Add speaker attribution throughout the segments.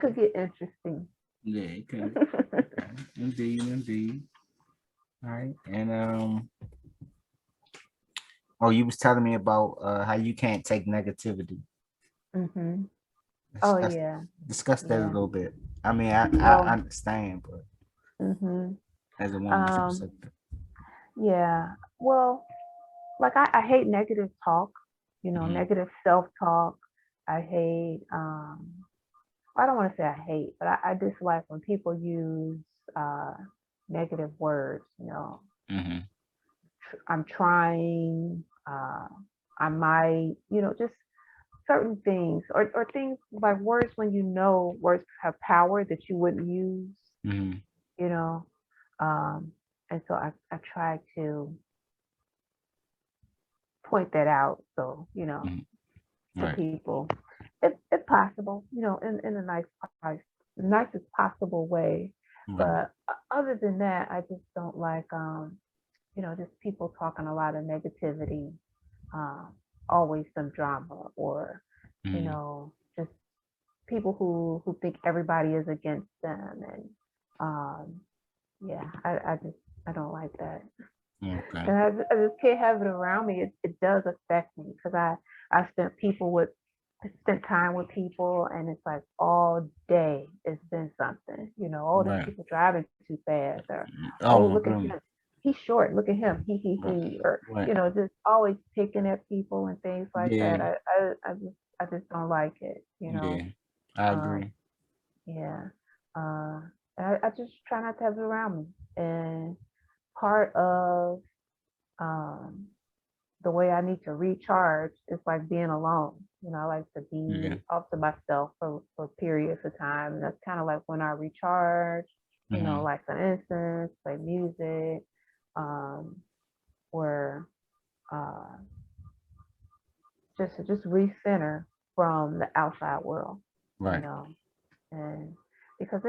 Speaker 1: Could get interesting.
Speaker 2: Yeah, it could. Okay. Indeed, indeed. All right. And oh, you was telling me about how you can't take negativity.
Speaker 1: Mhm.
Speaker 2: Let's,
Speaker 1: Oh
Speaker 2: let's
Speaker 1: yeah.
Speaker 2: discuss that a
Speaker 1: Yeah.
Speaker 2: little bit. I mean, I
Speaker 1: Well,
Speaker 2: understand, but
Speaker 1: mhm.
Speaker 2: as a woman
Speaker 1: Um
Speaker 2: perspective.
Speaker 1: yeah. Well, like I hate negative talk,
Speaker 2: Mm-hmm.
Speaker 1: negative self-talk. I hate I don't want to say I hate, but I dislike when people use uh negative words,
Speaker 2: Mm-hmm.
Speaker 1: I'm trying, I might, just certain things or things like words when words have power that you wouldn't use,
Speaker 2: Mm-hmm.
Speaker 1: you know. Um, and so I try to point that out so,
Speaker 2: Mm-hmm.
Speaker 1: to
Speaker 2: Right.
Speaker 1: people, if possible, in a nicest possible way.
Speaker 2: Right.
Speaker 1: But other than that, I just don't like, just people talking a lot of negativity, um, always some drama, or
Speaker 2: Mm-hmm.
Speaker 1: just people who think everybody is against them, and um, yeah, I don't like that,
Speaker 2: Okay.
Speaker 1: and I just can't have it around me. It does affect me because I spent time with people, and it's like all day it's been something, oh, this
Speaker 2: Right.
Speaker 1: people driving too fast, or oh,
Speaker 2: Oh
Speaker 1: look
Speaker 2: my
Speaker 1: at him,
Speaker 2: goodness.
Speaker 1: he's short, look at him,
Speaker 2: Right.
Speaker 1: or
Speaker 2: Right.
Speaker 1: just always picking at people and things like
Speaker 2: Yeah.
Speaker 1: that. I just don't like it,
Speaker 2: Yeah. I
Speaker 1: um,
Speaker 2: agree.
Speaker 1: yeah. uh I just try not to have it around me, and part of um the way I need to recharge is like being alone. I like to
Speaker 2: Yeah.
Speaker 1: be off to myself for periods of time. And that's kind of like when I recharge,
Speaker 2: Mm-hmm.
Speaker 1: like for instance, play music, um, or uh, just recenter from the outside world, you
Speaker 2: Right.
Speaker 1: know, and because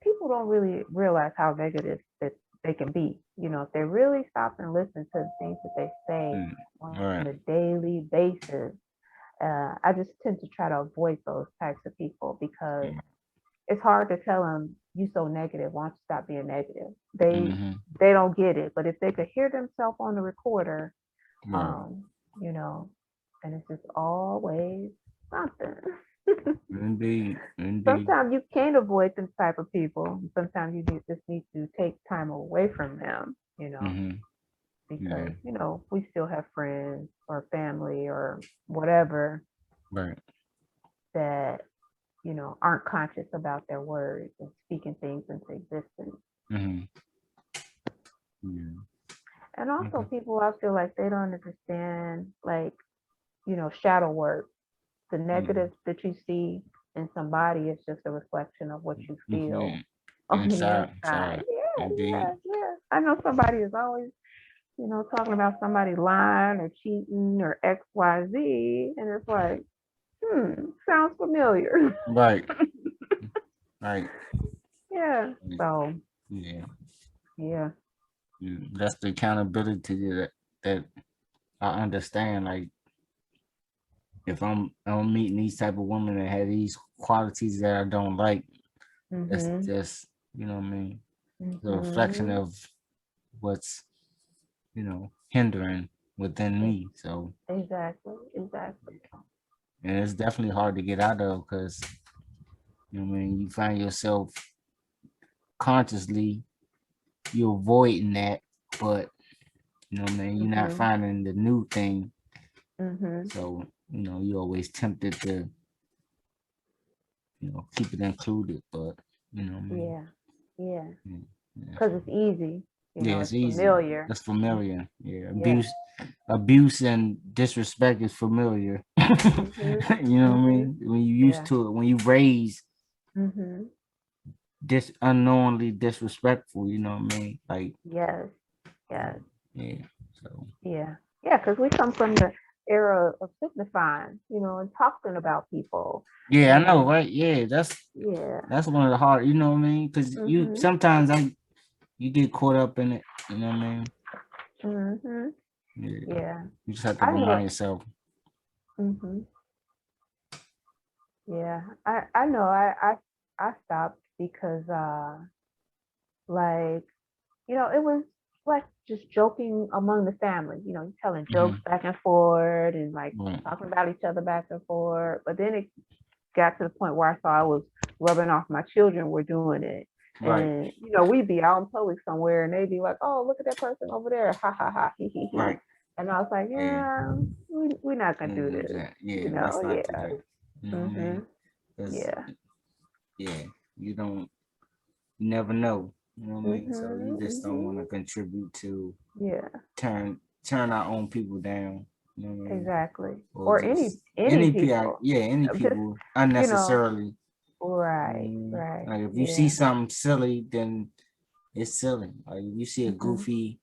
Speaker 1: people don't really realize how negative that they can be. If they really stop and listen to the things that they say
Speaker 2: Mm.
Speaker 1: on
Speaker 2: All right.
Speaker 1: a daily basis, I just tend to try to avoid those types of people because it's hard to tell them you so negative. Why don't you stop being negative?
Speaker 2: Mm-hmm.
Speaker 1: They don't get it. But if they could hear themselves on the recorder,
Speaker 2: Right.
Speaker 1: um, you know, and it's just always something.
Speaker 2: Indeed. Indeed.
Speaker 1: Sometimes you can't avoid them type of people. Sometimes just need to take time away from them,
Speaker 2: Mm-hmm.
Speaker 1: because
Speaker 2: Yeah.
Speaker 1: we still have friends or family or whatever
Speaker 2: Right.
Speaker 1: that aren't conscious about their words and speaking things into existence.
Speaker 2: Mm-hmm. Yeah.
Speaker 1: And also
Speaker 2: Okay.
Speaker 1: people, I feel like they don't understand, like, shadow work. The
Speaker 2: Mm-hmm.
Speaker 1: negative that you see in somebody is just a reflection of what you
Speaker 2: Yeah.
Speaker 1: feel on the
Speaker 2: Inside.
Speaker 1: inside.
Speaker 2: Inside.
Speaker 1: Yeah,
Speaker 2: Indeed.
Speaker 1: yeah, yeah. I know somebody is always, talking about somebody lying or cheating or XYZ, and it's like, sounds familiar.
Speaker 2: Right. Right.
Speaker 1: Yeah. So
Speaker 2: Yeah.
Speaker 1: yeah.
Speaker 2: That's the accountability that I understand. Like if I'm meeting these type of women that have these qualities that I don't like, that's
Speaker 1: Mhm.
Speaker 2: just what I mean. The reflection
Speaker 1: Mhm.
Speaker 2: of what's hindering within me. So
Speaker 1: Exactly. Exactly.
Speaker 2: and it's definitely hard to get out of because what I mean you find yourself consciously you're avoiding that, but what I mean you're not
Speaker 1: Mhm.
Speaker 2: finding the new thing.
Speaker 1: Mhm.
Speaker 2: So you're always tempted to keep it included, but what I mean.
Speaker 1: Yeah. Yeah.
Speaker 2: Yeah, yeah,
Speaker 1: Because
Speaker 2: so
Speaker 1: it's easy.
Speaker 2: yeah,
Speaker 1: It's
Speaker 2: it's easy.
Speaker 1: familiar.
Speaker 2: That's familiar. Yeah,
Speaker 1: Yeah.
Speaker 2: abuse and disrespect is familiar.
Speaker 1: Mhm.
Speaker 2: You know what I
Speaker 1: Mhm.
Speaker 2: mean? When you used
Speaker 1: Yeah.
Speaker 2: to it, when you raise
Speaker 1: Mhm.
Speaker 2: unknowingly disrespectful, you know what I mean? Like,
Speaker 1: Yes. Yes.
Speaker 2: yeah. So
Speaker 1: Yeah. Yeah. Because we come from the era of signifying, and talking about people,
Speaker 2: yeah, I know,
Speaker 1: and
Speaker 2: right? Yeah,
Speaker 1: yeah.
Speaker 2: that's one of the hard. You know what I mean? Because you
Speaker 1: Mhm.
Speaker 2: sometimes you get caught up in it. You know what I mean?
Speaker 1: Mhm.
Speaker 2: Yeah,
Speaker 1: Yeah.
Speaker 2: you just have to
Speaker 1: I need a.
Speaker 2: remind yourself.
Speaker 1: Mhm. Yeah. I know. I stopped because like, it was like just joking among the family, telling jokes
Speaker 2: Hmm.
Speaker 1: back and forth and like
Speaker 2: Right.
Speaker 1: talking about each other back and forth. But then it got to the point where I saw I was rubbing off my children were doing it.
Speaker 2: Right.
Speaker 1: And we'd be out in public somewhere and they'd be like, "Oh, look at that person over there. Ha ha ha he he he."
Speaker 2: Right.
Speaker 1: And I was like,
Speaker 2: Yeah.
Speaker 1: "Yeah, we're not gonna do
Speaker 2: Do
Speaker 1: this."
Speaker 2: that. Yeah. Let's not do
Speaker 1: Yeah.
Speaker 2: that. You know what I
Speaker 1: Mhm.
Speaker 2: mean? Because
Speaker 1: Yeah.
Speaker 2: yeah, you never know. You know what I mean? So you
Speaker 1: Mhm.
Speaker 2: just don't want to
Speaker 1: Mhm.
Speaker 2: contribute to
Speaker 1: Yeah.
Speaker 2: turn our own people down. You know what I mean?
Speaker 1: Exactly.
Speaker 2: Or
Speaker 1: Or
Speaker 2: just
Speaker 1: any
Speaker 2: any PR,
Speaker 1: people.
Speaker 2: yeah, any
Speaker 1: Just
Speaker 2: people
Speaker 1: you know.
Speaker 2: unnecessarily.
Speaker 1: Right. Right.
Speaker 2: Like if you see
Speaker 1: Yeah.
Speaker 2: something silly, then it's silly. Like if you see a
Speaker 1: Mhm.
Speaker 2: goofy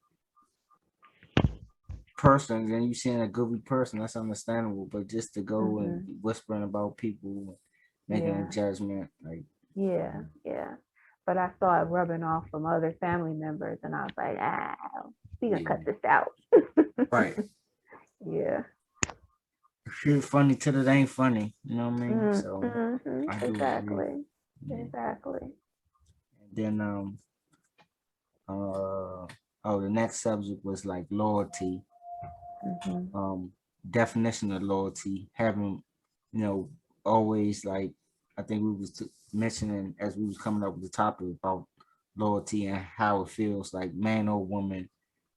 Speaker 2: person, then you seeing a goofy person, that's understandable. But just to go and
Speaker 1: Mhm.
Speaker 2: whispering about people, making a
Speaker 1: Yeah.
Speaker 2: judgment, like
Speaker 1: Yeah. Yeah. But I saw it rubbing off from other family members, and I was like, we gonna
Speaker 2: yeah,
Speaker 1: cut this out.
Speaker 2: right.
Speaker 1: Yeah.
Speaker 2: Shit funny till it ain't funny. You know what I mean? So
Speaker 1: Mm-hmm.
Speaker 2: I do agree.
Speaker 1: Exactly.
Speaker 2: Yeah.
Speaker 1: Exactly.
Speaker 2: And then the next subject was like loyalty.
Speaker 1: Mm-hmm.
Speaker 2: Um Definition of loyalty, having, you know, always like I think we was mentioning as we was coming up with the topic about loyalty and how it feels like man or woman,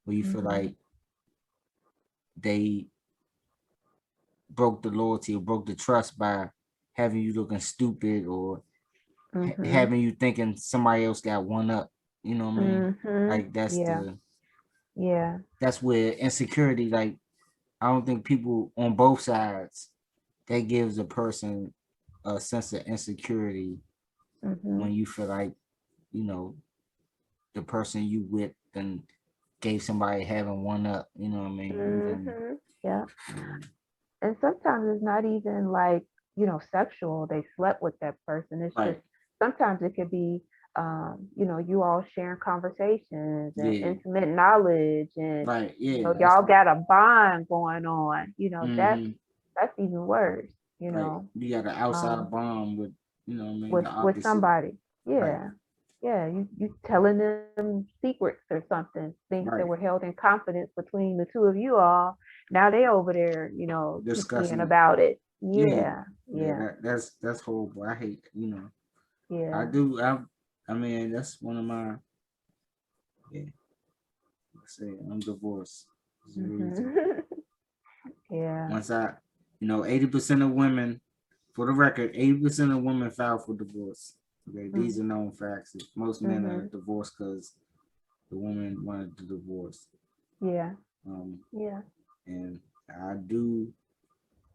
Speaker 2: where you feel
Speaker 1: Mm-hmm.
Speaker 2: like they broke the loyalty or broke the trust by having you looking stupid or
Speaker 1: Mm-hmm.
Speaker 2: having you thinking somebody else got one up. You know what I mean?
Speaker 1: Mm-hmm.
Speaker 2: Like that's
Speaker 1: Yeah.
Speaker 2: the
Speaker 1: Yeah.
Speaker 2: that's where insecurity, like I don't think people on both sides, that gives a person a sense of insecurity
Speaker 1: Mm-hmm.
Speaker 2: when you feel like, you know, the person you with and gave somebody having one up, you know what I mean? Even
Speaker 1: Mm-hmm. Yeah.
Speaker 2: um,
Speaker 1: And sometimes it's not even like, sexual. They slept with that person. It's just
Speaker 2: right,
Speaker 1: sometimes it could be, you all sharing conversations and
Speaker 2: yeah,
Speaker 1: intimate knowledge, and
Speaker 2: right, yeah, that's
Speaker 1: y'all got a bond going on.
Speaker 2: mm-hmm,
Speaker 1: That's even worse.
Speaker 2: right. You got an outside
Speaker 1: Um,
Speaker 2: bomb with, you know what I mean,
Speaker 1: with
Speaker 2: the
Speaker 1: with
Speaker 2: opposite,
Speaker 1: somebody.
Speaker 2: right,
Speaker 1: Yeah, yeah. You telling them secrets or something, things that were
Speaker 2: right,
Speaker 1: held in confidence between the two of you all. Now they over there, kikiing
Speaker 2: discussing it.
Speaker 1: about it.
Speaker 2: Yeah,
Speaker 1: Yeah,
Speaker 2: yeah,
Speaker 1: yeah,
Speaker 2: that's horrible. I hate, you know, I
Speaker 1: yeah.
Speaker 2: do, I mean, that's one of my, yeah, let's say I'm divorced. There's a reason.
Speaker 1: Hmm. Yeah.
Speaker 2: Once I, you know, 80% of women, for the record, 80% of women file for divorce. Okay, these are known facts. Most men are
Speaker 1: Mm-hmm.
Speaker 2: divorced because the woman wanted the divorce.
Speaker 1: Yeah,
Speaker 2: Um,
Speaker 1: yeah.
Speaker 2: and I do,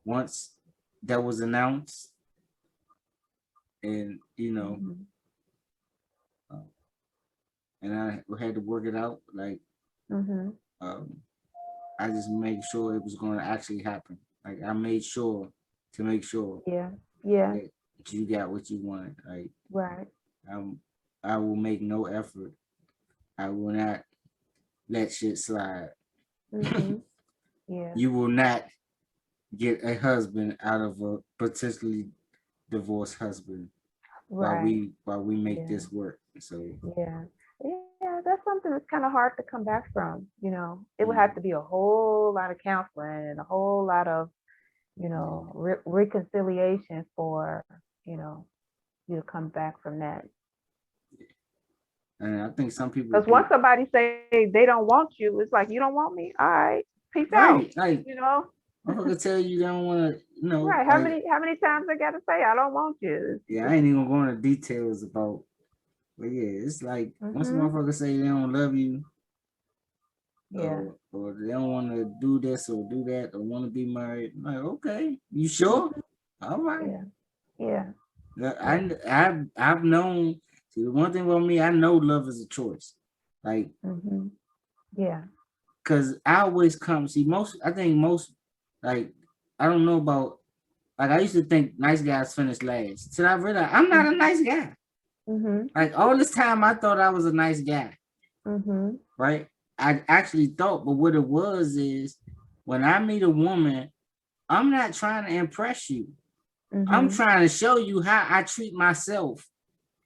Speaker 2: once that was announced, and you know,
Speaker 1: Mm-hmm.
Speaker 2: uh, and I had to work it out. Like,
Speaker 1: Mm-hmm.
Speaker 2: um, I just made sure it was going to actually happen. Like, I made sure to make sure
Speaker 1: Yeah, yeah.
Speaker 2: that you got what you wanted. Like,
Speaker 1: Right.
Speaker 2: I'm, I will make no effort. I will not let shit slide.
Speaker 1: Mm-hmm. Yeah.
Speaker 2: You will not get a husband out of a potentially divorced husband
Speaker 1: Right.
Speaker 2: while we make
Speaker 1: Yeah.
Speaker 2: this work. So
Speaker 1: Yeah. Yeah, that's something that's kind of hard to come back from. It would have
Speaker 2: mm,
Speaker 1: to be a whole lot of counseling and a whole lot of,
Speaker 2: yeah.
Speaker 1: reconciliation for, you know, you to come back from that.
Speaker 2: And I think some people
Speaker 1: Because once
Speaker 2: get
Speaker 1: somebody say they don't want you, it's like, you don't want me. All right, peace out.
Speaker 2: right. Like
Speaker 1: You know,
Speaker 2: motherfucker tell you they don't want to, you know,
Speaker 1: right? How
Speaker 2: like
Speaker 1: many times I gotta say I don't want you?
Speaker 2: yeah, I ain't even going to details about, but yeah, it's like once a
Speaker 1: Mm-hmm.
Speaker 2: motherfucker say they don't love you,
Speaker 1: Yeah.
Speaker 2: or they don't want to do this or do that or want to be married, I'm like okay, you sure?
Speaker 1: Mm-hmm.
Speaker 2: All right.
Speaker 1: Yeah. Yeah.
Speaker 2: Yeah,
Speaker 1: Yeah.
Speaker 2: I've known. See, the one thing about me, I know love is a choice. Like,
Speaker 1: Mm-hmm. Yeah.
Speaker 2: cause I always come see most. I think most, like, I don't know about. Like, I used to think nice guys finish last. Till I realized I'm not a
Speaker 1: Mm-hmm.
Speaker 2: nice guy.
Speaker 1: Mm-hmm.
Speaker 2: Like all this time, I thought I was a nice guy,
Speaker 1: Mm-hmm.
Speaker 2: right? I actually thought, but what it was is when I meet a woman, I'm not trying to impress you. I'm
Speaker 1: Mhm.
Speaker 2: trying to show you how I treat myself.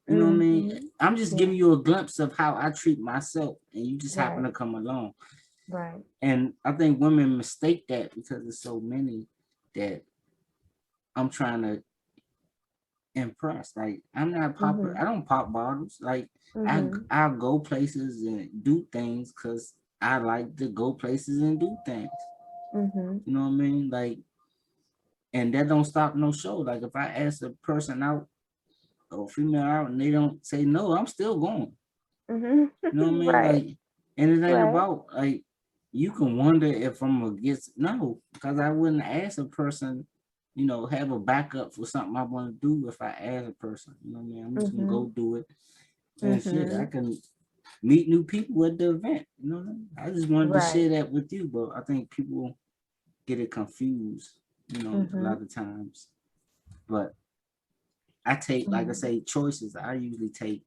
Speaker 2: You know what I mean?
Speaker 1: Mhm.
Speaker 2: I'm just
Speaker 1: Yeah.
Speaker 2: giving you a glimpse of how I treat myself, and you just happen
Speaker 1: Right.
Speaker 2: to come along.
Speaker 1: Right.
Speaker 2: And I think women mistake that because there's so many that I'm trying to impress. Like I'm not popular. I
Speaker 1: Mhm.
Speaker 2: don't pop bottles. Like
Speaker 1: Mhm.
Speaker 2: I'll go places and do things because I like to go places and do things.
Speaker 1: Mhm.
Speaker 2: You know what I mean? Like, and that don't stop no show. Like if I ask a person out or female out and they don't say no, I'm still going.
Speaker 1: Mhm.
Speaker 2: You know what I mean?
Speaker 1: Right.
Speaker 2: Like, and it ain't
Speaker 1: Right.
Speaker 2: about like you can wonder if I'm against no, because I wouldn't ask a person, have a backup for something I want to do if I ask a person. You know what I mean? I'm just gonna go
Speaker 1: Mhm.
Speaker 2: do it. And shit, I
Speaker 1: Mhm.
Speaker 2: can meet new people at the event. You know what I mean? I just wanted to
Speaker 1: Right.
Speaker 2: share that with you, but I think people get it confused, a lot
Speaker 1: Mhm.
Speaker 2: of times. But I take, like I
Speaker 1: Mhm.
Speaker 2: say, choices. I usually take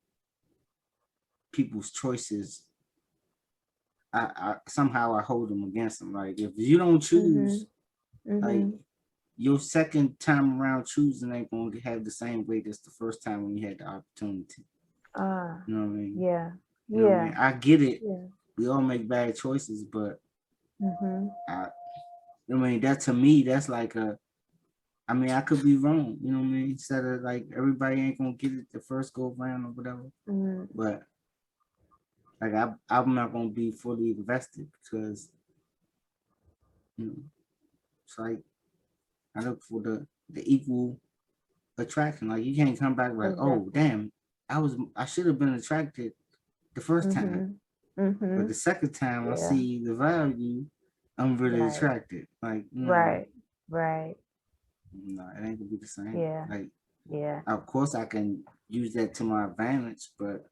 Speaker 2: people's choices. I somehow I hold them against them. Like if you don't choose,
Speaker 1: Mhm.
Speaker 2: like
Speaker 1: Mhm.
Speaker 2: your second time around choosing ain't going to have the same weight as the first time when you had the opportunity.
Speaker 1: Ah.
Speaker 2: You know what I mean?
Speaker 1: Yeah.
Speaker 2: You know what I mean?
Speaker 1: Yeah.
Speaker 2: I get it.
Speaker 1: Yeah.
Speaker 2: We all make bad choices, but
Speaker 1: Mhm.
Speaker 2: I mean that to me, that's like I mean, I could be wrong. You know what I mean? Instead of like everybody ain't gonna get it the first go round or whatever.
Speaker 1: Mhm.
Speaker 2: But like I'm not gonna be fully invested because you know it's like I look for the equal attraction. Like you can't come back like, oh
Speaker 1: Exactly.
Speaker 2: damn, I should have been attracted the first time,
Speaker 1: Mhm.
Speaker 2: but the
Speaker 1: Mhm.
Speaker 2: second time I
Speaker 1: Yeah.
Speaker 2: see the value, I'm really
Speaker 1: Right.
Speaker 2: attracted. Like
Speaker 1: Right. Right.
Speaker 2: no, it ain't gonna be the same.
Speaker 1: Yeah.
Speaker 2: Like
Speaker 1: Yeah.
Speaker 2: of course I can use that to my advantage, but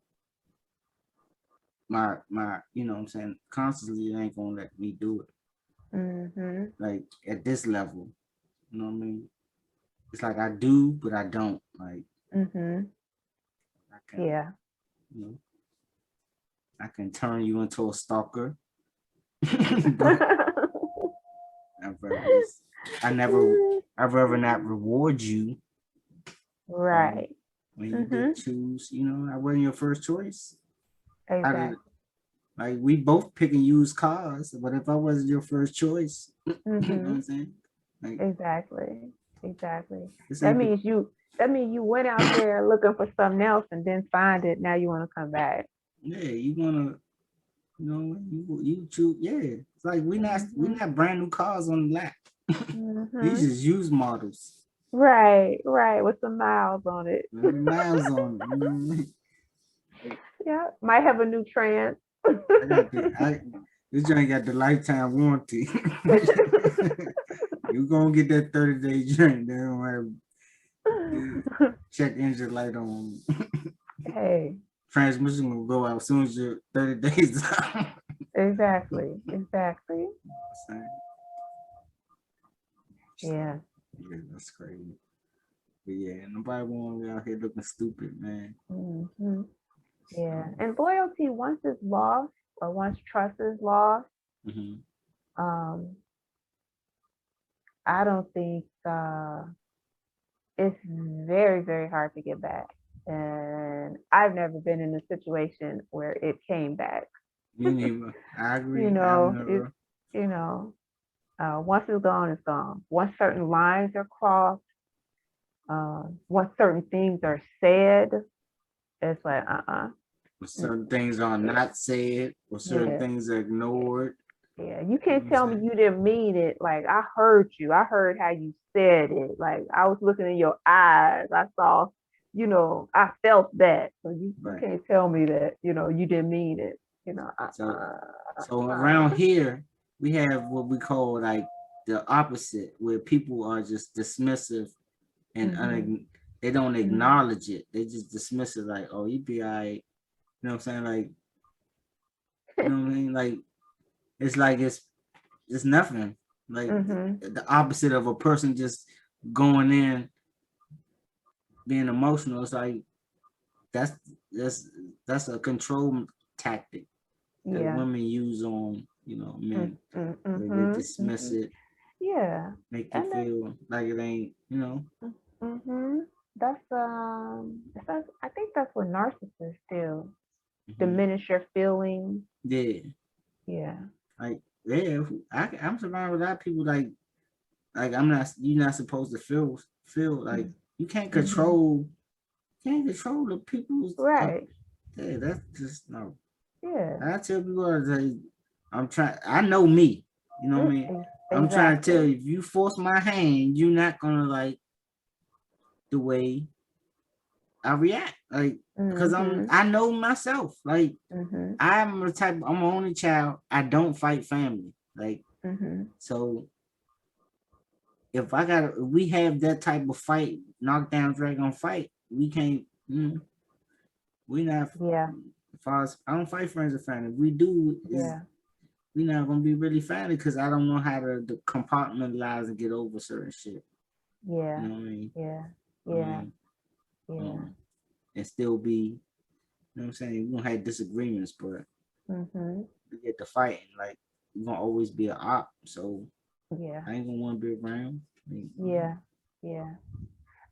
Speaker 2: my what I'm saying, constantly it ain't gonna let me do it.
Speaker 1: Mhm.
Speaker 2: Like at this level, you know what I mean? It's like I do, but I don't. Like
Speaker 1: Mhm.
Speaker 2: I can,
Speaker 1: Yeah.
Speaker 2: you know, I can turn you into a stalker, but I'd rather just, I never, I'd rather not reward you um,
Speaker 1: Right.
Speaker 2: when you did
Speaker 1: Mhm.
Speaker 2: choose. I wasn't your first choice. I did,
Speaker 1: Exactly.
Speaker 2: like we both picking used cars, but if I wasn't your first choice, you know what I'm
Speaker 1: Mhm.
Speaker 2: saying? Like
Speaker 1: Exactly. Exactly.
Speaker 2: this
Speaker 1: That
Speaker 2: ain't the
Speaker 1: means you. That means you went out there looking for something else and didn't find it. Now you want to come back.
Speaker 2: yeah. You wanna you choose yeah. It's like we
Speaker 1: Mhm.
Speaker 2: not brand new cars on the lot. These
Speaker 1: Mhm.
Speaker 2: is used models.
Speaker 1: Right. Right. With some miles on it.
Speaker 2: Miles on it. You know what I mean? Like,
Speaker 1: Yeah. Might have a new trans.
Speaker 2: I got this joint got the lifetime warranty. You gonna get that 30-day joint. They don't have the check engine light on.
Speaker 1: Hey.
Speaker 2: Transmission will go out as soon as your 30 days out.
Speaker 1: Exactly. Exactly.
Speaker 2: Saying? So,
Speaker 1: Yeah.
Speaker 2: yeah, that's crazy. But yeah, nobody want to be out here looking stupid, man.
Speaker 1: Hmm. Yeah.
Speaker 2: So,
Speaker 1: And loyalty, once it's lost or once trust is lost,
Speaker 2: mhm.
Speaker 1: um, I don't think it's very, very hard to get back. And I've never been in a situation where it came back.
Speaker 2: Me neither. I
Speaker 1: You
Speaker 2: agree. I've
Speaker 1: know, it's,
Speaker 2: never.
Speaker 1: you know, once it's gone, it's gone. Once certain lines are crossed, once certain things are said, it's like,
Speaker 2: Certain things are not said, or certain
Speaker 1: yeah,
Speaker 2: things are ignored.
Speaker 1: yeah. You
Speaker 2: You know
Speaker 1: can't
Speaker 2: what I'm
Speaker 1: tell me
Speaker 2: saying?
Speaker 1: you didn't mean it. Like, I heard you. I heard how you said it. Like, I was looking in your eyes. I saw, I felt that. So you
Speaker 2: Right.
Speaker 1: can't tell me that, you didn't mean it.
Speaker 2: So, so around here, we have what we call like the opposite, where people are just dismissive and
Speaker 1: Mm-hmm,
Speaker 2: they don't
Speaker 1: mm-hmm.
Speaker 2: acknowledge it. They just dismiss it like, oh, you be all right. You know what I'm saying? Like, you know what I mean? Like, it's like it's nothing. Like
Speaker 1: Mm-hmm.
Speaker 2: the opposite of a person just going in being emotional. It's like that's that's that's a control tactic that
Speaker 1: Yeah.
Speaker 2: women use on men, where they
Speaker 1: Mm-hmm,
Speaker 2: dismiss
Speaker 1: mm-hmm.
Speaker 2: it,
Speaker 1: Yeah.
Speaker 2: make you
Speaker 1: And
Speaker 2: feel like it ain't.
Speaker 1: then, Mm-hmm. I think that's what narcissists do.
Speaker 2: Mhm.
Speaker 1: Diminish your feelings.
Speaker 2: Yeah,
Speaker 1: Yeah.
Speaker 2: like yeah, I'm surrounded with a lot of people like I'm not. You're not supposed to feel like you
Speaker 1: Mm-hmm.
Speaker 2: can't control the people's.
Speaker 1: Right.
Speaker 2: Yeah, that's just no.
Speaker 1: Yeah.
Speaker 2: I tell people all the time, I'm trying. I know me. You know what I mean? I'm trying to tell
Speaker 1: Exactly.
Speaker 2: you, if you force my hand, you're not gonna like the way I react. Like, because
Speaker 1: Mm-hmm.
Speaker 2: I know myself. Like,
Speaker 1: Mm-hmm.
Speaker 2: I'm the type. I'm an only child. I don't fight family. Like,
Speaker 1: Mm-hmm.
Speaker 2: so if we have that type of fight, knockdown, drag on fight, we can't. We not.
Speaker 1: Yeah.
Speaker 2: As far as I don't fight friends or family. If we do is
Speaker 1: Yeah.
Speaker 2: we not gonna be really family because I don't know how to compartmentalize and get over certain shit. You
Speaker 1: Yeah.
Speaker 2: know what I mean?
Speaker 1: Yeah.
Speaker 2: I
Speaker 1: Yeah.
Speaker 2: mean,
Speaker 1: Yeah.
Speaker 2: and still be. You know what I'm saying? We gonna have disagreements, but
Speaker 1: Mm-hmm.
Speaker 2: we get to fighting. Like we gonna always be an op. So
Speaker 1: Yeah.
Speaker 2: I ain't gonna want to be around.
Speaker 1: Yeah. Yeah.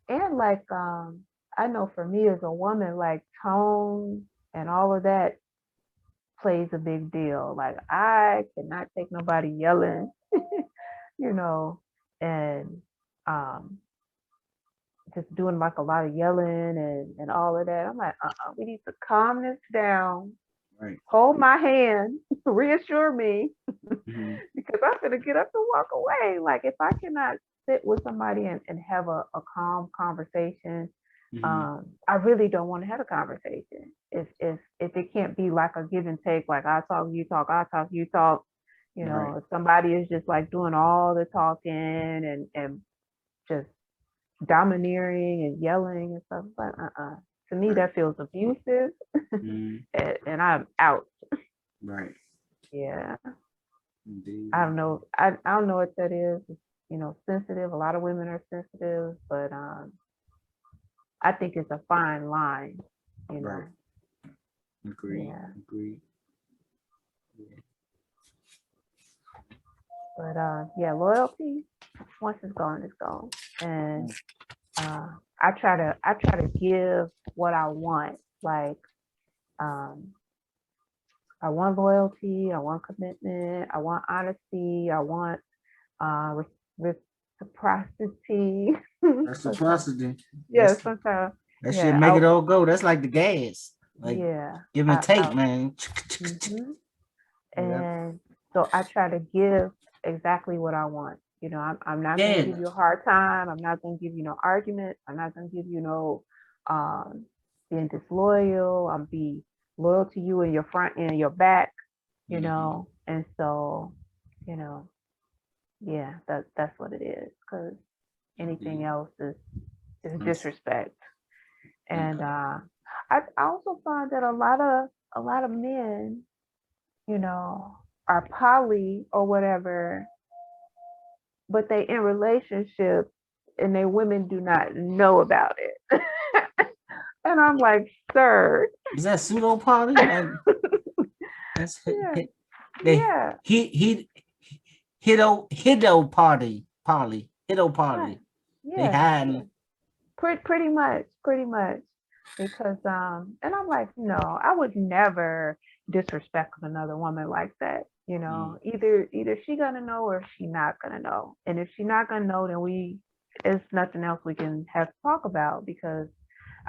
Speaker 1: And like I know for me as a woman, like tone and all of that plays a big deal. Like I cannot take nobody yelling, you know, and um just doing like a lot of yelling and all of that. I'm like, we need to calm this down,
Speaker 2: Right.
Speaker 1: hold my hand, reassure me,
Speaker 2: Mm-hmm.
Speaker 1: because I'm gonna get up and walk away. Like if I cannot sit with somebody and have a calm conversation,
Speaker 2: Mm-hmm.
Speaker 1: I really don't want to have a conversation. If it can't be like a give and take, like I talk, you talk, I talk, you talk. You
Speaker 2: Right.
Speaker 1: know, if somebody is just like doing all the talking and just domineering and yelling and stuff, but to me
Speaker 2: Right.
Speaker 1: that feels abusive,
Speaker 2: Mm-hmm.
Speaker 1: and I'm out.
Speaker 2: Right.
Speaker 1: Yeah. I
Speaker 2: Indeed.
Speaker 1: don't know. I don't know what that is. It's, sensitive. A lot of women are sensitive, but I think it's a fine line. You
Speaker 2: Right.
Speaker 1: know.
Speaker 2: Agreed.
Speaker 1: Yeah.
Speaker 2: Agreed. Yeah.
Speaker 1: But yeah, loyalty. Once it's gone, it's gone. And uh, I try to give what I want. Like um, I want loyalty. I want commitment. I want honesty. I want uh, reciprocity. Sometimes,
Speaker 2: Reciprocity.
Speaker 1: yeah.
Speaker 2: That's
Speaker 1: Sometimes,
Speaker 2: that shit
Speaker 1: yeah.
Speaker 2: make it all go. That's like the gas. Like
Speaker 1: Yeah.
Speaker 2: give and
Speaker 1: I
Speaker 2: take, man.
Speaker 1: hmm
Speaker 2: Yep.
Speaker 1: And so I try to give exactly what I want. I'm not going to
Speaker 2: Yeah.
Speaker 1: give you a hard time. I'm not going to give you no argument. I'm not going to give you no um, being disloyal. I'm be loyal to you in your front and your back.
Speaker 2: Mm-hmm.
Speaker 1: And so, you know, yeah, that's what it is. Because anything
Speaker 2: Indeed.
Speaker 1: else is
Speaker 2: Uns-
Speaker 1: disrespect.
Speaker 2: un-
Speaker 1: And I also find that a lot of men, are poly or whatever, but they in relationships and their women do not know about it. And I'm like, sir,
Speaker 2: Is that pseudo poly? Like that's
Speaker 1: yeah,
Speaker 2: they
Speaker 1: yeah,
Speaker 2: he hiddo party poly hiddo
Speaker 1: right,
Speaker 2: party. They
Speaker 1: yeah, yeah.
Speaker 2: hiding.
Speaker 1: Pretty much, because and I'm like, no, I would never disrespect another woman like that.
Speaker 2: Mm,
Speaker 1: Either she gonna know or she not gonna know, and if she not gonna know, then it's nothing else we can have to talk about, because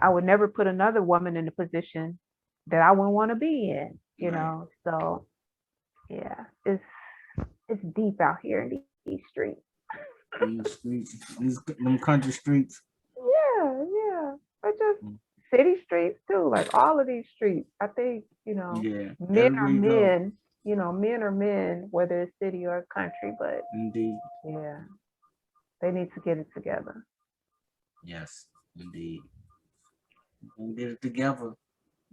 Speaker 1: I would never put another woman in a position that I wouldn't want to be in.
Speaker 2: right.
Speaker 1: So yeah, it's deep out here in these streets.
Speaker 2: These streets, them country streets.
Speaker 1: Yeah, yeah. But just
Speaker 2: Mm,
Speaker 1: city streets too, like all of these streets. I think,
Speaker 2: yeah,
Speaker 1: men are
Speaker 2: everywhere you go.
Speaker 1: men, men are men, whether it's city or country, but
Speaker 2: Indeed.
Speaker 1: yeah, they need to get it together.
Speaker 2: Yes, indeed. We gonna get it together.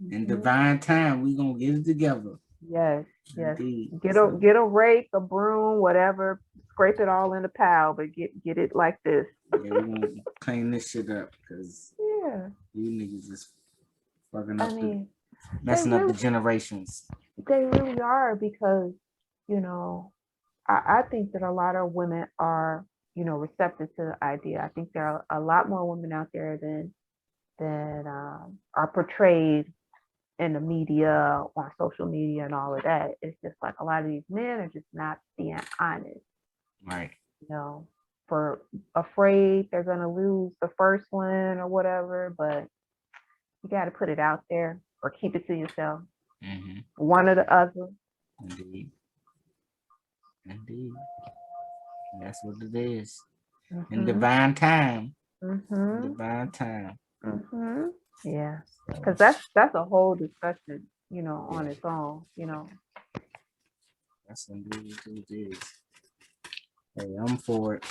Speaker 2: In
Speaker 1: Hmm.
Speaker 2: divine time, we gonna get it together.
Speaker 1: Yes, yes.
Speaker 2: Indeed.
Speaker 1: Get a
Speaker 2: So
Speaker 1: get a rake, a broom, whatever, scrape it all in a pile, but get it like this.
Speaker 2: yeah, we gonna clean this shit up because
Speaker 1: Yeah.
Speaker 2: you niggas is fucking
Speaker 1: I
Speaker 2: up the
Speaker 1: mean, they
Speaker 2: messing up the
Speaker 1: really
Speaker 2: generations.
Speaker 1: they really are, because, you know, I think that a lot of women are receptive to the idea. I think there are a lot more women out there than are portrayed in the media, on social media, and all of that. It's just like a lot of these men are just not being honest.
Speaker 2: Right.
Speaker 1: For afraid they're gonna lose the first one or whatever. But you got to put it out there or keep it to yourself.
Speaker 2: Mm-hmm.
Speaker 1: One or the other.
Speaker 2: Indeed. Indeed. That's what it is.
Speaker 1: Mm-hmm.
Speaker 2: In divine time.
Speaker 1: Mm-hmm.
Speaker 2: Divine time.
Speaker 1: Mm-hmm. Yeah. Because that's a whole discussion, on its own,
Speaker 2: That's indeed what it is. Hey, I'm for it.